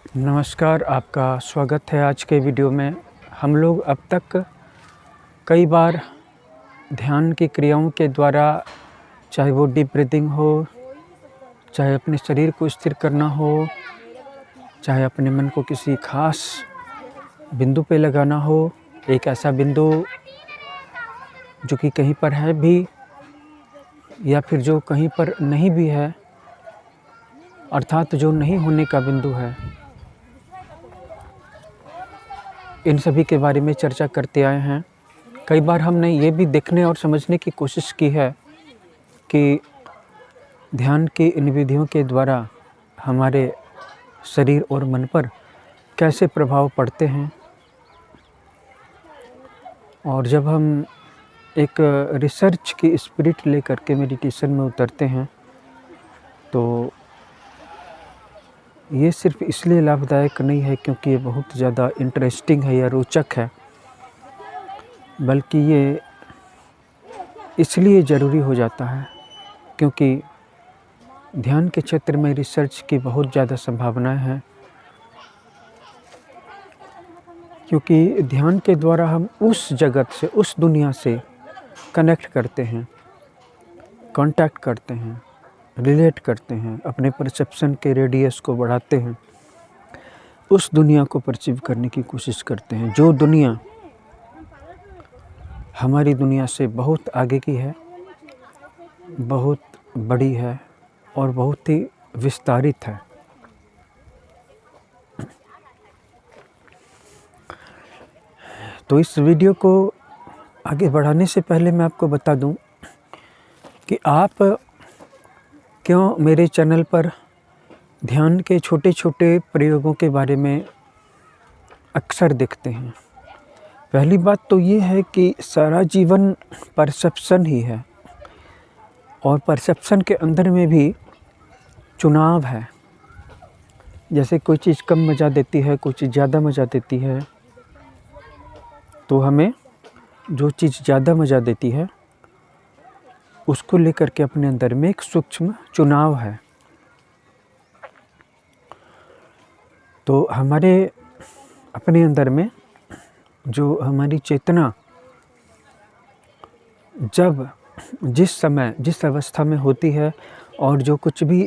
नमस्कार, आपका स्वागत है आज के वीडियो में। हम लोग अब तक कई बार ध्यान की क्रियाओं के द्वारा, चाहे वो डीप ब्रीथिंग हो, चाहे अपने शरीर को स्थिर करना हो, चाहे अपने मन को किसी खास बिंदु पे लगाना हो, एक ऐसा बिंदु जो कि कहीं पर है भी या फिर जो कहीं पर नहीं भी है, अर्थात जो नहीं होने का बिंदु है, इन सभी के बारे में चर्चा करते आए हैं। कई बार हमने ये भी देखने और समझने की कोशिश की है कि ध्यान की इन विधियों के द्वारा हमारे शरीर और मन पर कैसे प्रभाव पड़ते हैं। और जब हम एक रिसर्च की स्पिरिट लेकर के मेडिटेशन में उतरते हैं तो ये सिर्फ इसलिए लाभदायक नहीं है क्योंकि ये बहुत ज़्यादा इंटरेस्टिंग है या रोचक है, बल्कि ये इसलिए ज़रूरी हो जाता है क्योंकि ध्यान के क्षेत्र में रिसर्च की बहुत ज़्यादा संभावनाएं हैं। क्योंकि ध्यान के द्वारा हम उस जगत से, उस दुनिया से कनेक्ट करते हैं, कांटेक्ट करते हैं, रिलेट करते हैं, अपने परसेप्शन के रेडियस को बढ़ाते हैं, उस दुनिया को परसीव करने की कोशिश करते हैं जो दुनिया हमारी दुनिया से बहुत आगे की है, बहुत बड़ी है और बहुत ही विस्तारित है। तो इस वीडियो को आगे बढ़ाने से पहले मैं आपको बता दूं कि आप क्यों मेरे चैनल पर ध्यान के छोटे छोटे प्रयोगों के बारे में अक्सर देखते हैं। पहली बात तो ये है कि सारा जीवन परसेप्शन ही है और परसेप्शन के अंदर में भी चुनाव है। जैसे कोई चीज़ कम मज़ा देती है, कोई चीज़ ज़्यादा मज़ा देती है, तो हमें जो चीज़ ज़्यादा मज़ा देती है उसको लेकर के अपने अंदर में एक सूक्ष्म चुनाव है। तो हमारे अपने अंदर में जो हमारी चेतना जब जिस समय जिस अवस्था में होती है और जो कुछ भी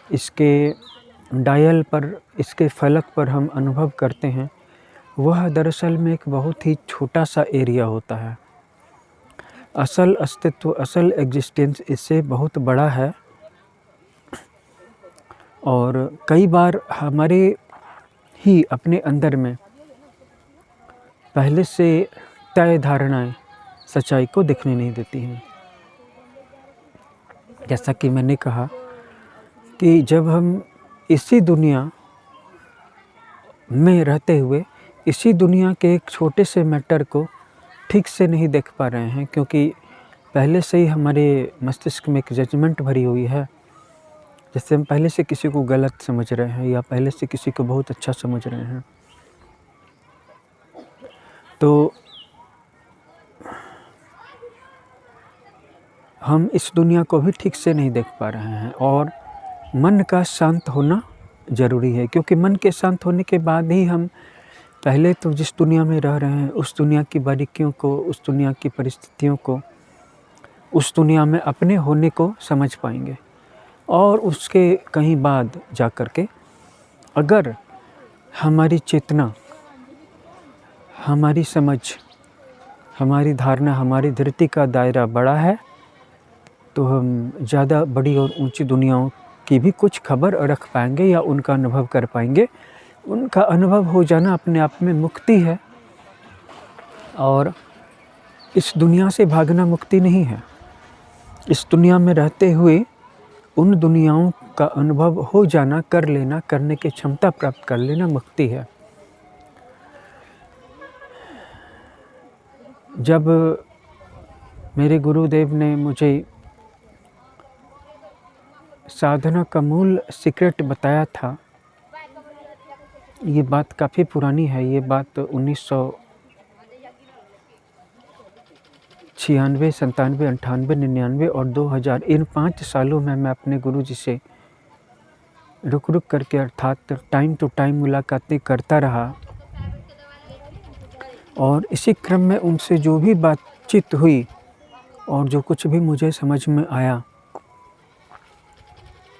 इसके डायल पर, इसके फलक पर हम अनुभव करते हैं, वह दरअसल में एक बहुत ही छोटा सा एरिया होता है। असल अस्तित्व, असल एग्जिस्टेंस इससे बहुत बड़ा है। और कई बार हमारे ही अपने अंदर में पहले से तय धारणाएं सच्चाई को दिखने नहीं देती हैं। जैसा कि मैंने कहा कि जब हम इसी दुनिया में रहते हुए इसी दुनिया के एक छोटे से मैटर को ठीक से नहीं देख पा रहे हैं, क्योंकि पहले से ही हमारे मस्तिष्क में एक जजमेंट भरी हुई है। जैसे हम पहले से किसी को गलत समझ रहे हैं या पहले से किसी को बहुत अच्छा समझ रहे हैं, तो हम इस दुनिया को भी ठीक से नहीं देख पा रहे हैं। और मन का शांत होना ज़रूरी है, क्योंकि मन के शांत होने के बाद ही हम पहले तो जिस दुनिया में रह रहे हैं उस दुनिया की बारीकियों को, उस दुनिया की परिस्थितियों को, उस दुनिया में अपने होने को समझ पाएंगे। और उसके कहीं बाद जा कर के अगर हमारी चेतना, हमारी समझ, हमारी धारणा, हमारी धृति का दायरा बड़ा है, तो हम ज़्यादा बड़ी और ऊंची दुनियाओं की भी कुछ खबर रख पाएंगे या उनका अनुभव कर पाएंगे। उनका अनुभव हो जाना अपने आप में मुक्ति है। और इस दुनिया से भागना मुक्ति नहीं है। इस दुनिया में रहते हुए उन दुनियाओं का अनुभव हो जाना, कर लेना, करने की क्षमता प्राप्त कर लेना मुक्ति है। जब मेरे गुरुदेव ने मुझे साधना का मूल सीक्रेट बताया था, ये बात काफ़ी पुरानी है। ये बात 1996, 97, 98, 99 और 2000, इन 5 सालों में मैं अपने गुरुजी से रुक रुक करके अर्थात टाइम टू टाइम मुलाकातें करता रहा और इसी क्रम में उनसे जो भी बातचीत हुई और जो कुछ भी मुझे समझ में आया,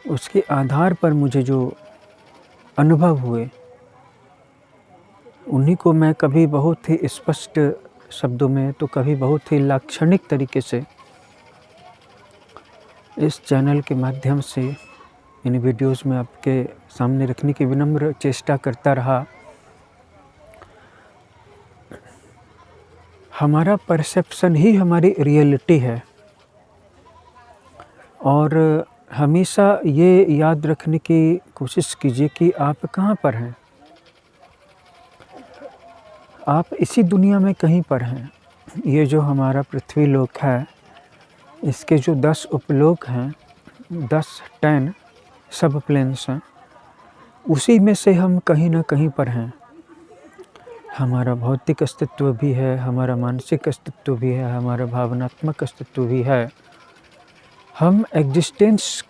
उसके आधार पर मुझे जो अनुभव हुए, उन्हीं को मैं कभी बहुत ही स्पष्ट शब्दों में तो कभी बहुत ही लाक्षणिक तरीके से इस चैनल के माध्यम से इन वीडियोस में आपके सामने रखने की विनम्र चेष्टा करता रहा। हमारा परसेप्शन ही हमारी रियलिटी है और हमेशा ये याद रखने की कोशिश कीजिए कि आप कहाँ पर हैं। आप इसी दुनिया में कहीं पर हैं। ये जो हमारा पृथ्वी लोक है, इसके जो 10 उपलोक हैं, 10 सब प्लेन्स हैं, उसी में से हम कहीं ना कहीं पर हैं। हमारा भौतिक अस्तित्व भी है, हमारा मानसिक अस्तित्व भी है, हमारा भावनात्मक अस्तित्व भी है। हम एग्जिस्टेंस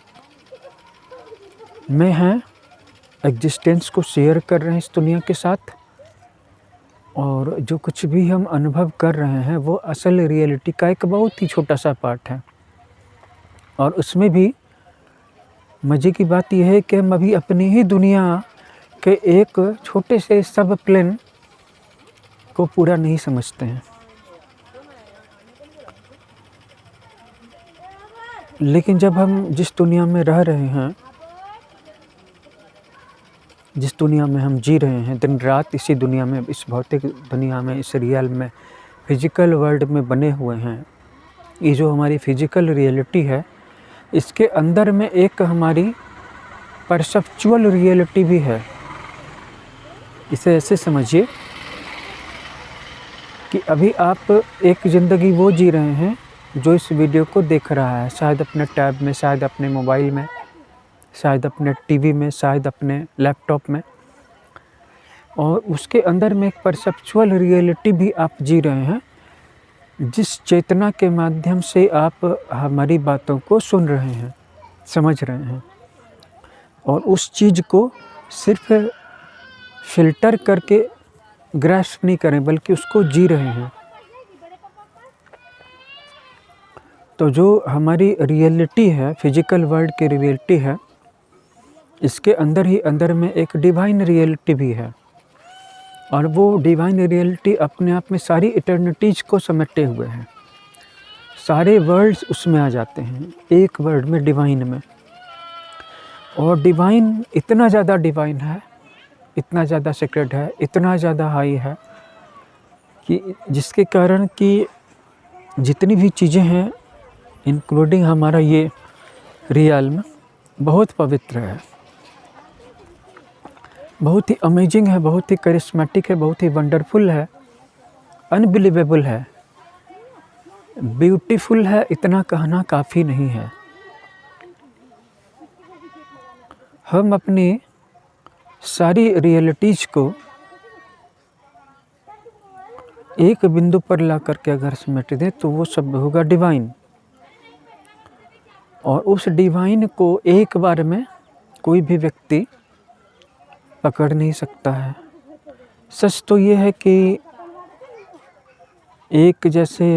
में हैं, एग्जिस्टेंस को शेयर कर रहे हैं इस दुनिया के साथ, और जो कुछ भी हम अनुभव कर रहे हैं वो असल रियलिटी का एक बहुत ही छोटा सा पार्ट है। और उसमें भी मज़े की बात यह है कि हम अभी अपनी ही दुनिया के एक छोटे से सब प्लेन को पूरा नहीं समझते हैं। लेकिन जब हम जिस दुनिया में रह रहे हैं, जिस दुनिया में हम जी रहे हैं, दिन रात इसी दुनिया में, इस भौतिक दुनिया में, इस रियल में, फिजिकल वर्ल्ड में बने हुए हैं, ये जो हमारी फिजिकल रियलिटी है, इसके अंदर में एक हमारी परसेप्चुअल रियलिटी भी है। इसे ऐसे समझिए कि अभी आप एक ज़िंदगी वो जी रहे हैं जो इस वीडियो को देख रहा है, शायद अपने टैब में, शायद अपने मोबाइल में, शायद अपने टीवी में, शायद अपने लैपटॉप में, और उसके अंदर में एक परसेप्चुअल रियलिटी भी आप जी रहे हैं, जिस चेतना के माध्यम से आप हमारी बातों को सुन रहे हैं, समझ रहे हैं, और उस चीज़ को सिर्फ फिल्टर करके ग्रास्प नहीं करें बल्कि उसको जी रहे हैं। तो जो हमारी रियलिटी है, फिजिकल वर्ल्ड की रियलिटी है, इसके अंदर ही अंदर में एक डिवाइन रियलिटी भी है, और वो डिवाइन रियलिटी अपने आप में सारी इटर्निटीज़ को समेटे हुए हैं। सारे वर्ल्ड्स उसमें आ जाते हैं एक वर्ड में, डिवाइन में। और डिवाइन इतना ज़्यादा डिवाइन है, इतना ज़्यादा सीक्रेट है, इतना ज़्यादा हाई है कि जिसके कारण कि जितनी भी चीज़ें हैं, इंक्लूडिंग हमारा ये रियल्म, बहुत पवित्र है, बहुत ही अमेजिंग है, बहुत ही करिश्मेटिक है, बहुत ही वंडरफुल है, अनबिलीवेबल है, ब्यूटीफुल है। इतना कहना काफ़ी नहीं है। हम अपनी सारी रियलिटीज़ को एक बिंदु पर ला करके अगर समेट दें तो वो सब होगा डिवाइन, और उस डिवाइन को एक बार में कोई भी व्यक्ति पकड़ नहीं सकता है। सच तो ये है कि एक जैसे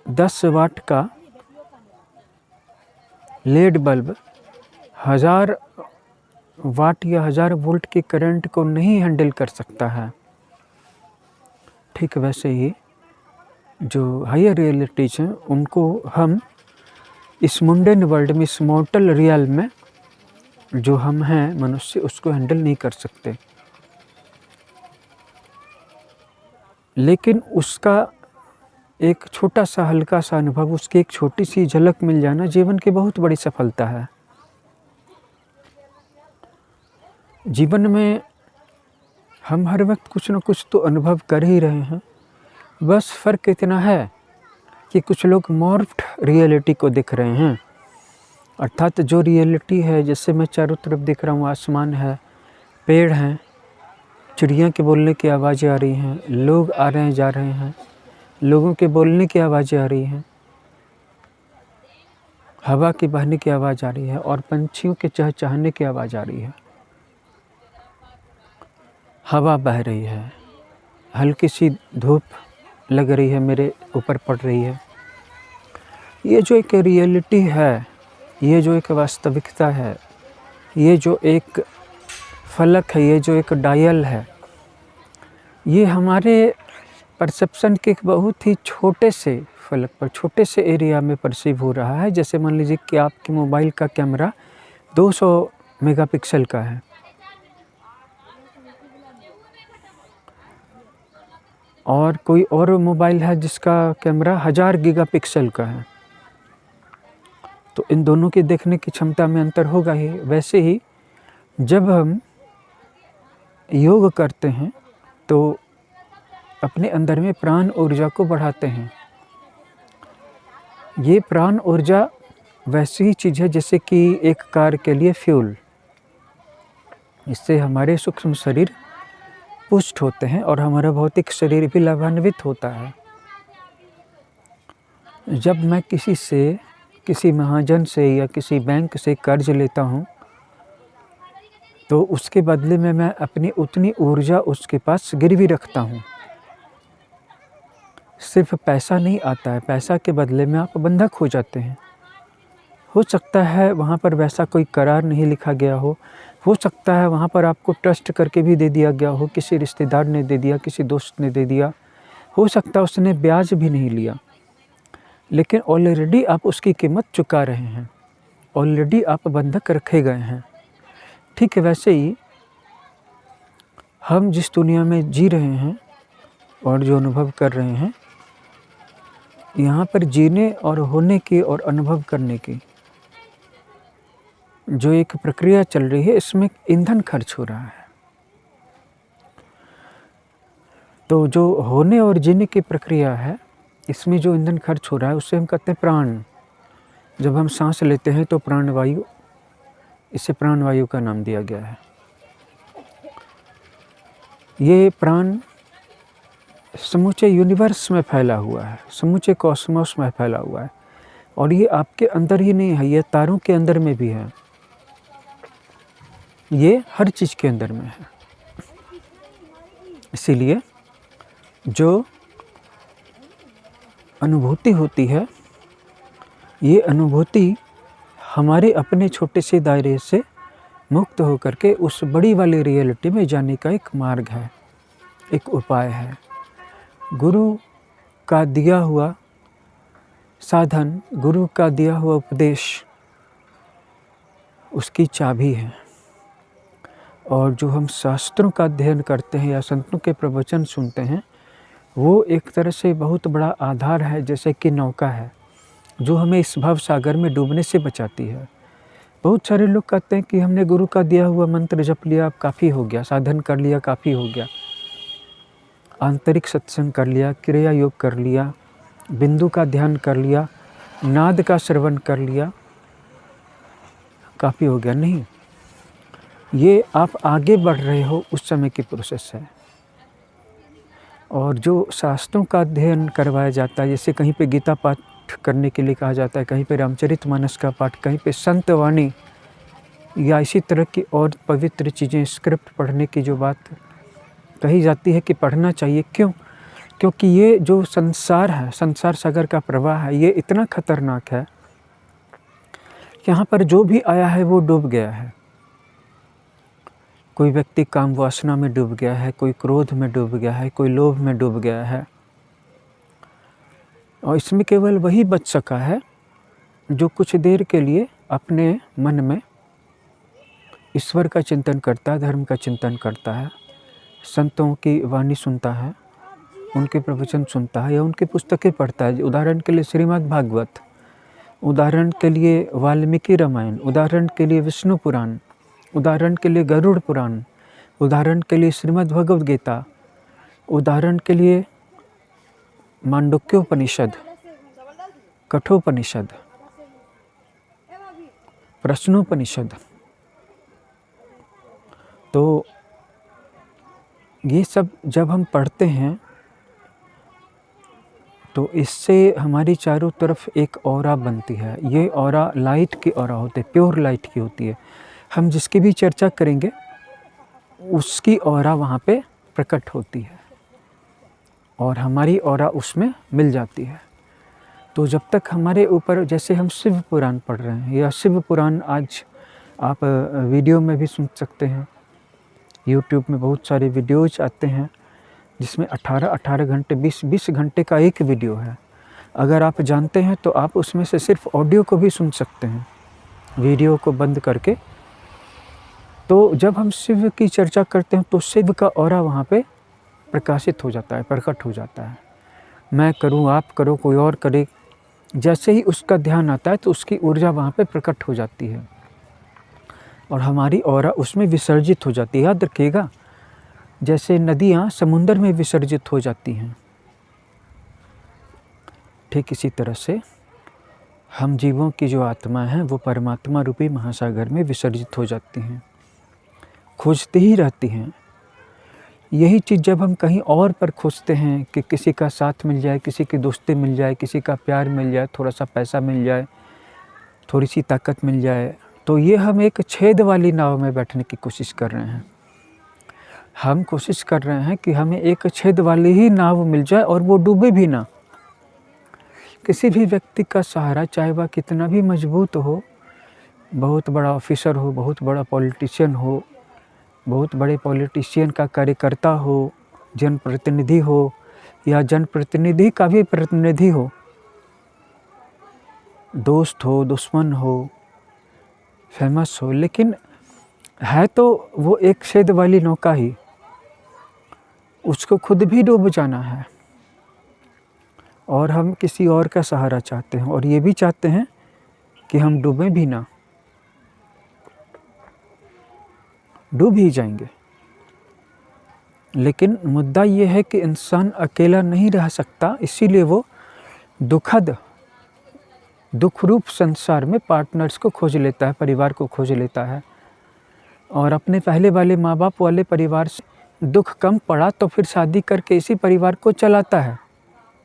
10 वाट का लेड बल्ब 1000 वाट या 1000 वोल्ट के करंट को नहीं हैंडल कर सकता है, ठीक वैसे ही जो हायर रियलिटीज हैं उनको हम इस मुंडेन वर्ल्ड में, इस मॉर्टल रियल में जो हम हैं मनुष्य, उसको हैंडल नहीं कर सकते। लेकिन उसका एक छोटा सा हल्का सा अनुभव, उसकी एक छोटी सी झलक मिल जाना जीवन की बहुत बड़ी सफलता है। जीवन में हम हर वक्त कुछ न कुछ तो अनुभव कर ही रहे हैं, बस फ़र्क इतना है कि कुछ लोग मॉर्फ्ड रियलिटी को दिख रहे हैं, अर्थात जो रियलिटी है, जैसे मैं चारों तरफ दिख रहा हूँ, आसमान है, पेड़ हैं, चिड़िया के बोलने की आवाज़ें आ रही हैं, लोग आ रहे हैं जा रहे हैं, लोगों के बोलने की आवाज़ें आ रही हैं, हवा की बहने की आवाज़ आ रही है और पंछियों के चहचहाने की आवाज़ आ रही है। हवा बह रही है, हल्की सी धूप लग रही है, मेरे ऊपर पड़ रही है। ये जो एक रियलिटी है, ये जो एक वास्तविकता है, ये जो एक फलक है, ये जो एक डायल है, ये हमारे परसेप्शन के एक बहुत ही छोटे से फलक पर, छोटे से एरिया में परसीव हो रहा है। जैसे मान लीजिए कि आपके मोबाइल का कैमरा 200 मेगापिक्सल का है और कोई और मोबाइल है जिसका कैमरा 1000 गीगापिक्सल का है, तो इन दोनों की देखने की क्षमता में अंतर होगा ही। वैसे ही जब हम योग करते हैं तो अपने अंदर में प्राण ऊर्जा को बढ़ाते हैं। ये प्राण ऊर्जा वैसी ही चीज़ है जैसे कि एक कार के लिए फ्यूल। इससे हमारे सूक्ष्म शरीर पुष्ट होते हैं और हमारा भौतिक शरीर भी लाभान्वित होता है। जब मैं किसी से, किसी महाजन से या किसी बैंक से कर्ज लेता हूँ तो उसके बदले में मैं अपनी उतनी ऊर्जा उसके पास गिरवी रखता हूँ। सिर्फ पैसा नहीं आता है, पैसा के बदले में आप बंधक हो जाते हैं। हो सकता है वहाँ पर वैसा कोई करार नहीं लिखा गया हो सकता है वहाँ पर आपको ट्रस्ट करके भी दे दिया गया हो, किसी रिश्तेदार ने दे दिया, किसी दोस्त ने दे दिया, हो सकता है उसने ब्याज भी नहीं लिया, लेकिन ऑलरेडी आप उसकी कीमत चुका रहे हैं, ऑलरेडी आप बंधक रखे गए हैं। ठीक है, वैसे ही हम जिस दुनिया में जी रहे हैं और जो अनुभव कर रहे हैं, यहाँ पर जीने और होने की और अनुभव करने की जो एक प्रक्रिया चल रही है, इसमें ईंधन खर्च हो रहा है। तो जो होने और जीने की प्रक्रिया है, इसमें जो ईंधन खर्च हो रहा है उसे हम कहते हैं प्राण। जब हम सांस लेते हैं तो प्राणवायु, इसे प्राणवायु का नाम दिया गया है। ये प्राण समूचे यूनिवर्स में फैला हुआ है, समूचे कॉस्मोस में फैला हुआ है और ये आपके अंदर ही नहीं है, ये तारों के अंदर में भी है, ये हर चीज़ के अंदर में है। इसीलिए जो अनुभूति होती है, ये अनुभूति हमारे अपने छोटे से दायरे से मुक्त होकर के उस बड़ी वाली रियलिटी में जाने का एक मार्ग है, एक उपाय है। गुरु का दिया हुआ साधन, गुरु का दिया हुआ उपदेश उसकी चाबी है। और जो हम शास्त्रों का अध्ययन करते हैं या संतों के प्रवचन सुनते हैं, वो एक तरह से बहुत बड़ा आधार है, जैसे कि नौका है जो हमें इस भव सागर में डूबने से बचाती है। बहुत सारे लोग कहते हैं कि हमने गुरु का दिया हुआ मंत्र जप लिया, अब काफ़ी हो गया, साधन कर लिया, काफ़ी हो गया, आंतरिक सत्संग कर लिया, क्रिया योग कर लिया, बिंदु का ध्यान कर लिया, नाद का श्रवण कर लिया, काफ़ी हो गया। नहीं, ये आप आगे बढ़ रहे हो उस समय की प्रोसेस है। और जो शास्त्रों का अध्ययन करवाया जाता है, जैसे कहीं पे गीता पाठ करने के लिए कहा जाता है, कहीं पे रामचरितमानस का पाठ, कहीं पे संत वाणी या इसी तरह की और पवित्र चीज़ें, स्क्रिप्ट पढ़ने की जो बात कही जाती है कि पढ़ना चाहिए। क्यों? क्योंकि ये जो संसार है, संसार सागर का प्रवाह है, ये इतना खतरनाक है, यहाँ पर जो भी आया है वो डूब गया है। कोई व्यक्ति काम वासना में डूब गया है, कोई क्रोध में डूब गया है, कोई लोभ में डूब गया है, और इसमें केवल वही बच सका है जो कुछ देर के लिए अपने मन में ईश्वर का चिंतन करता है, धर्म का चिंतन करता है, संतों की वाणी सुनता है, उनके प्रवचन सुनता है या उनकी पुस्तकें पढ़ता है। उदाहरण के लिए श्रीमद् भागवत, उदाहरण के लिए वाल्मीकि रामायण, उदाहरण के लिए विष्णु पुराण, उदाहरण के लिए गरुड़ पुराण, उदाहरण के लिए श्रीमद् भगवद गीता, उदाहरण के लिए मांडुक्योपनिषद, कठोपनिषद, प्रश्नोपनिषद। तो ये सब जब हम पढ़ते हैं तो इससे हमारी चारों तरफ एक ऑरा बनती है। ये ऑरा लाइट की ऑरा होती है, प्योर लाइट की होती है। हम जिसकी भी चर्चा करेंगे उसकी ऑरा वहाँ पे प्रकट होती है और हमारी ऑरा उसमें मिल जाती है। तो जब तक हमारे ऊपर, जैसे हम शिव पुराण पढ़ रहे हैं या शिव पुराण आज आप वीडियो में भी सुन सकते हैं, यूट्यूब में बहुत सारे वीडियोज आते हैं जिसमें 18 घंटे 20 घंटे का एक वीडियो है। अगर आप जानते हैं तो आप उसमें से सिर्फ ऑडियो को भी सुन सकते हैं, वीडियो को बंद करके। तो जब हम शिव की चर्चा करते हैं तो शिव का ऑरा वहाँ पे प्रकाशित हो जाता है, प्रकट हो जाता है। मैं करूँ, आप करो, कोई और करे, जैसे ही उसका ध्यान आता है तो उसकी ऊर्जा वहाँ पे प्रकट हो जाती है और हमारी ऑरा उसमें विसर्जित हो जाती है। याद रखिएगा, जैसे नदियाँ समुंदर में विसर्जित हो जाती हैं, ठीक इसी तरह से हम जीवों की जो आत्मा है वो परमात्मा रूपी महासागर में विसर्जित हो जाती हैं, खोजती ही रहती हैं। यही चीज़ जब हम कहीं और पर खोजते हैं कि किसी का साथ मिल जाए, किसी की दोस्ती मिल जाए, किसी का प्यार मिल जाए, थोड़ा सा पैसा मिल जाए, थोड़ी सी ताकत मिल जाए, तो ये हम एक छेद वाली नाव में बैठने की कोशिश कर रहे हैं। हम कोशिश कर रहे हैं कि हमें एक छेद वाली ही नाव मिल जाए और वो डूबे भी ना। किसी भी व्यक्ति का सहारा, चाहे वह कितना भी मजबूत हो, बहुत बड़ा ऑफिसर हो, बहुत बड़ा पॉलिटिशियन हो, बहुत बड़े पॉलिटिशियन का कार्यकर्ता हो, जनप्रतिनिधि हो या जनप्रतिनिधि का भी प्रतिनिधि हो, दोस्त हो, दुश्मन हो, फेमस हो, लेकिन है तो वो एक छेद वाली नौका ही। उसको खुद भी डूब जाना है और हम किसी और का सहारा चाहते हैं और ये भी चाहते हैं कि हम डूबें भी ना, डूब ही जाएंगे। लेकिन मुद्दा ये है कि इंसान अकेला नहीं रह सकता, इसीलिए वो दुख रूप संसार में पार्टनर्स को खोज लेता है, परिवार को खोज लेता है। और अपने पहले वाले माँ बाप वाले परिवार से दुख कम पड़ा तो फिर शादी करके इसी परिवार को चलाता है।